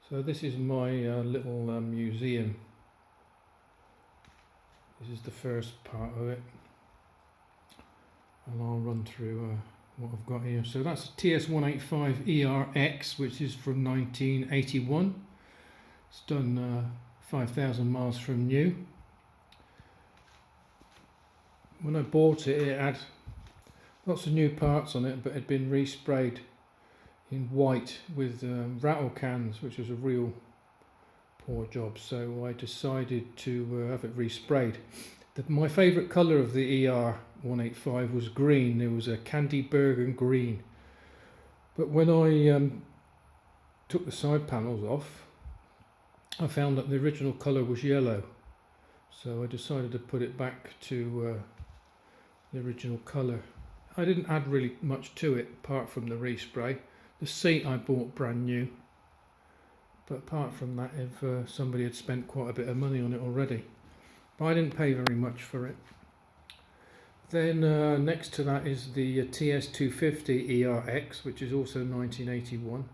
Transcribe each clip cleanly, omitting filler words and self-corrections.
So this is my little museum. This is the first part of it, and I'll run through what I've got here. So that's a TS185 ERX, which is from 1981. It's done 5,000 miles from new. When I bought it, it had lots of new parts on it, but it had been resprayed in white with rattle cans, which was a real poor job. So I decided to have it resprayed. My favourite colour of the ER185 was green. There was a candy burgundy green. But when I took the side panels off, I found that the original colour was yellow. So I decided to put it back to the original colour. I didn't add really much to it apart from the respray. The seat I bought brand new, but apart from that, if somebody had spent quite a bit of money on it already, but I didn't pay very much for it. Then next to that is the TS250 ERX, which is also 1981,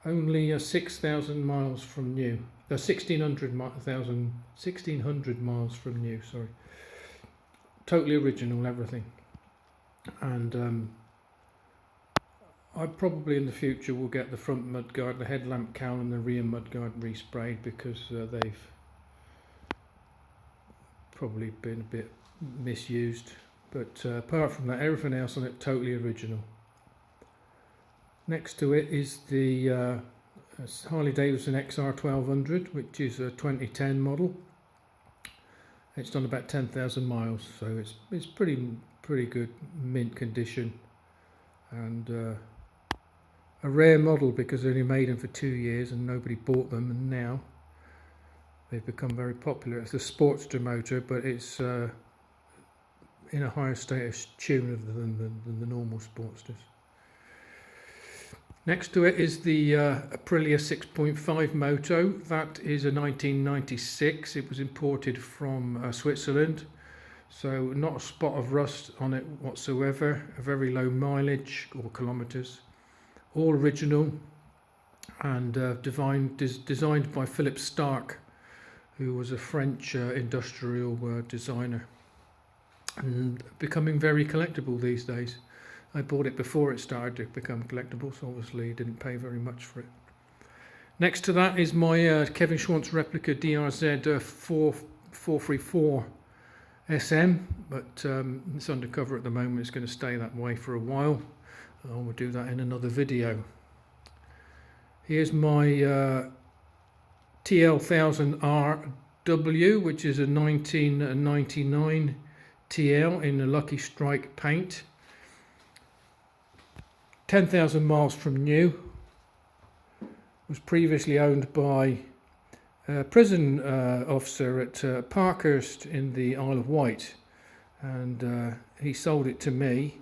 only 6,000 miles from new. 1,600 miles from new, sorry. Totally original, everything. And I probably in the future will get the front mudguard, the headlamp cowl and the rear mudguard resprayed, because they've probably been a bit misused. But apart from that, everything else on it totally original. Next to it is the Harley Davidson XR1200, which is a 2010 model. It's done about 10,000 miles, so it's pretty good mint condition, and a rare model because they only made them for 2 years and nobody bought them, and now they've become very popular. It's a Sportster motor, but it's in a higher status tuner than the normal Sportsters. Next to it is the Aprilia 6.5 Moto. That is a 1996. It was imported from Switzerland, so not a spot of rust on it whatsoever. A very low mileage or kilometres. All original, and designed by Philip Starck, who was a French industrial designer, and becoming very collectible these days. I bought it before it started to become collectible, so obviously didn't pay very much for it. Next to that is my Kevin Schwantz replica DRZ 434 SM, but it's undercover at the moment. It's going to stay that way for a while. I will do that in another video. Here's my TL1000RW, which is a 1999 TL in a Lucky Strike paint. 10,000 miles from new. Was previously owned by a prison officer at Parkhurst in the Isle of Wight, and he sold it to me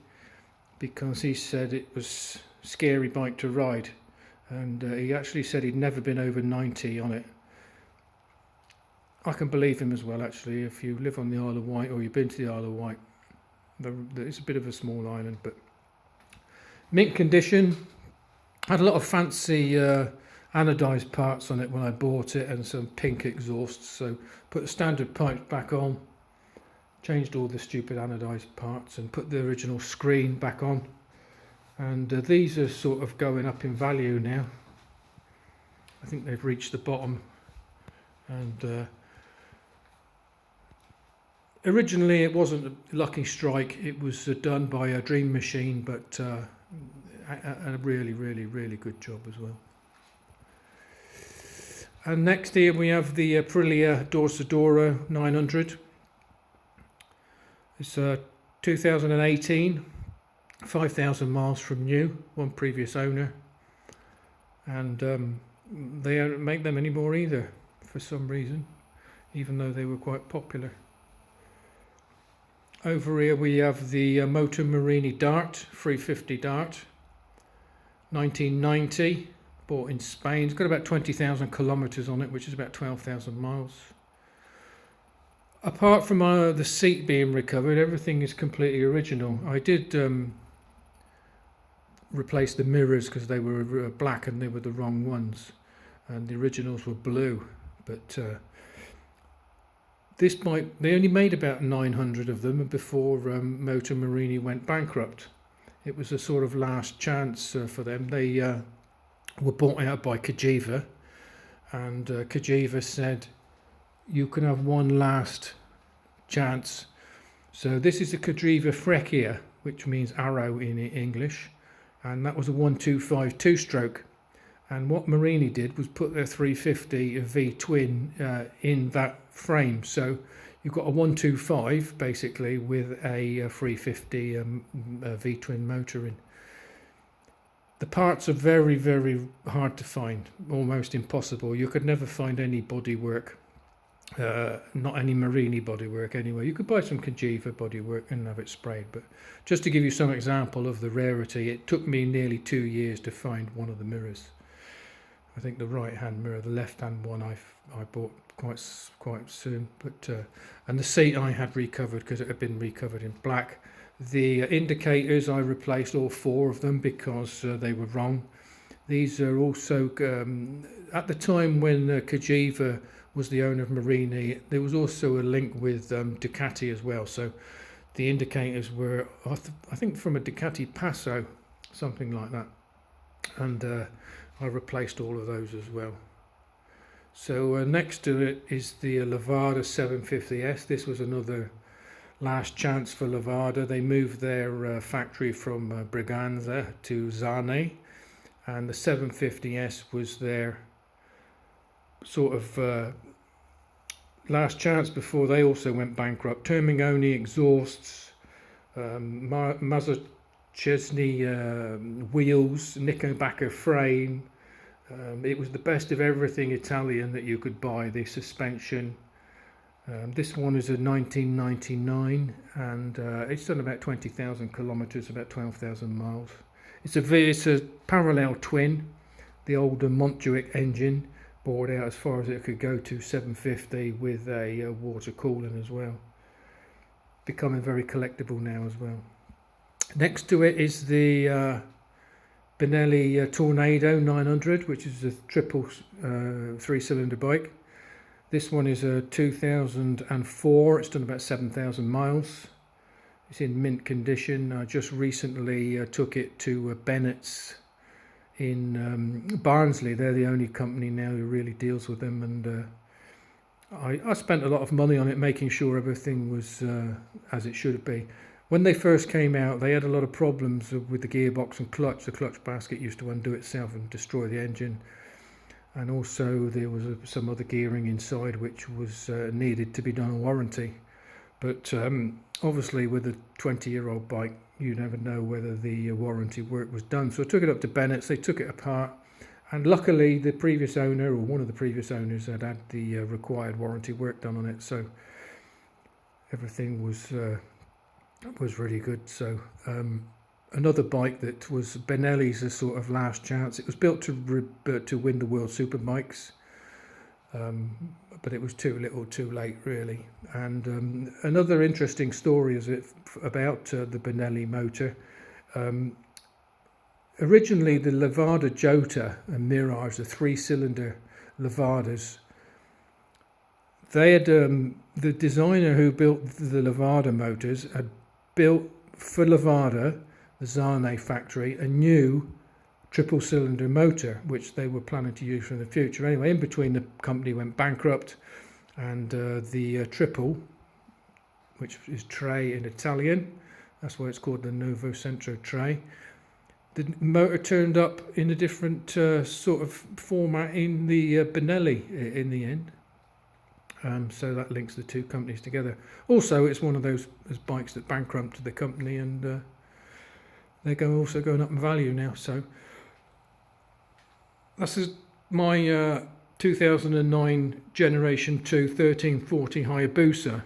because he said it was a scary bike to ride, and he actually said he'd never been over 90 on it. I can believe him as well, actually. If you live on the Isle of Wight, or you've been to the Isle of Wight, it's a bit of a small island, but mint condition. Had a lot of fancy anodised parts on it when I bought it, and some pink exhausts, so put the standard pipes back on, changed all the stupid anodised parts, and put the original screen back on. And these are sort of going up in value now. I think they've reached the bottom. And originally it wasn't a Lucky Strike, it was done by a Dream Machine, but a really good job as well. And next here we have the Aprilia Dorsoduro 900. It's 2018, 5,000 miles from new, one previous owner, and they don't make them anymore either for some reason, even though they were quite popular. Over here we have the Moto Morini Dart, 350 Dart, 1990, bought in Spain. It's got about 20,000 kilometres on it, which is about 12,000 miles. Apart from the seat being recovered, everything is completely original. I did replace the mirrors because they were black and they were the wrong ones. and the originals were blue. But this bike, they only made about 900 of them before Moto Morini went bankrupt. It was a sort of last chance for them. They were bought out by Cagiva, and Cagiva said, you can have one last chance. So this is a Cagiva Freccia, which means arrow in English, and that was a 125 two-stroke. And what Morini did was put their 350 V-twin in that frame. So you've got a 125 basically with a 350 V-twin motor in. The parts are very, very hard to find, almost impossible. You could never find any bodywork, not any Morini bodywork anyway. You could buy some Cagiva bodywork and have it sprayed, but just to give you some example of the rarity, it took me nearly 2 years to find one of the mirrors. I think the right-hand mirror, the left-hand one I bought quite soon, but and the seat I had recovered because it had been recovered in black. The indicators, I replaced all 4 of them because they were wrong. These are also at the time when Cagiva was the owner of Morini, there was also a link with Ducati as well. So the indicators were, I think, from a Ducati Passo, something like that, and I replaced all of those as well. So next to it is the Levada 750S. This was another last chance for Levada. They moved their factory from Briganza to Zane, and the 750S was their sort of last chance before they also went bankrupt. Termingoni exhausts, Mazzochesney wheels, Knickerbocker frame. It was the best of everything Italian that you could buy. The suspension. This one is a 1999, and it's done about 20,000 kilometers, about 12,000 miles. It's a parallel twin. The older Montjuic engine bored out as far as it could go to 750 with a water cooling as well. Becoming very collectible now as well. Next to it is the Benelli Tornado 900, which is a triple 3-cylinder bike. This one is a 2004. It's done about 7,000 miles. It's in mint condition. I just recently took it to Bennett's in Barnsley. They're the only company now who really deals with them, and I spent a lot of money on it, making sure everything was as it should be. When they first came out, they had a lot of problems with the gearbox and clutch. The clutch basket used to undo itself and destroy the engine, and also there was some other gearing inside which was needed to be done on warranty. But obviously with a 20-year-old bike, you never know whether the warranty work was done. So I took it up to Bennett's. They took it apart, and luckily the previous owner, or one of the previous owners, had the required warranty work done on it, so everything was really good. So another bike that was Benelli's a sort of last chance. It was built to win the World Superbikes, but it was too little too late really. And another interesting story is about the Benelli motor. Originally the Levada Jota and Mirage, the 3-cylinder Levadas, they had the designer who built the Levada motors had built for Levada, the Zane factory, a new triple cylinder motor which they were planning to use in the future. Anyway, in between, the company went bankrupt, and the triple, which is Tre in Italian, that's why it's called the Nuovo Centro Tre, the motor turned up in a different sort of format in the Benelli in the end. So that links the two companies together. Also, it's one of those bikes that bankrupted the company, and they're also going up in value now. So this is my 2009 Generation 2 1340 Hayabusa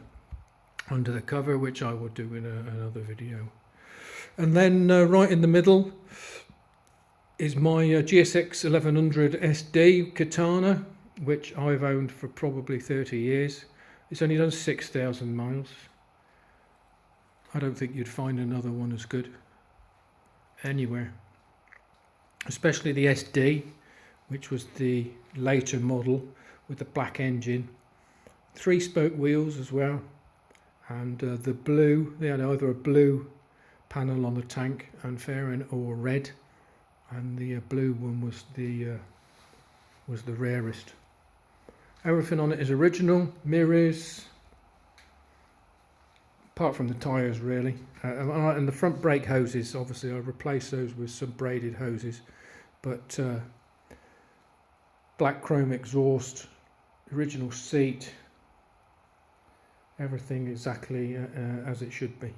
under the cover, which I will do in another video. And then right in the middle is my GSX 1100 SD Katana, which I've owned for probably 30 years. It's only done 6,000 miles. I don't think you'd find another one as good anywhere. Especially the SD, which was the later model with the black engine. 3-spoke wheels as well, and the blue, they had either a blue panel on the tank and fairing or red, and the blue one was the rarest. Everything on it is original, mirrors, apart from the tyres really, and the front brake hoses, obviously I replaced those with some braided hoses, but black chrome exhaust, original seat, everything exactly as it should be.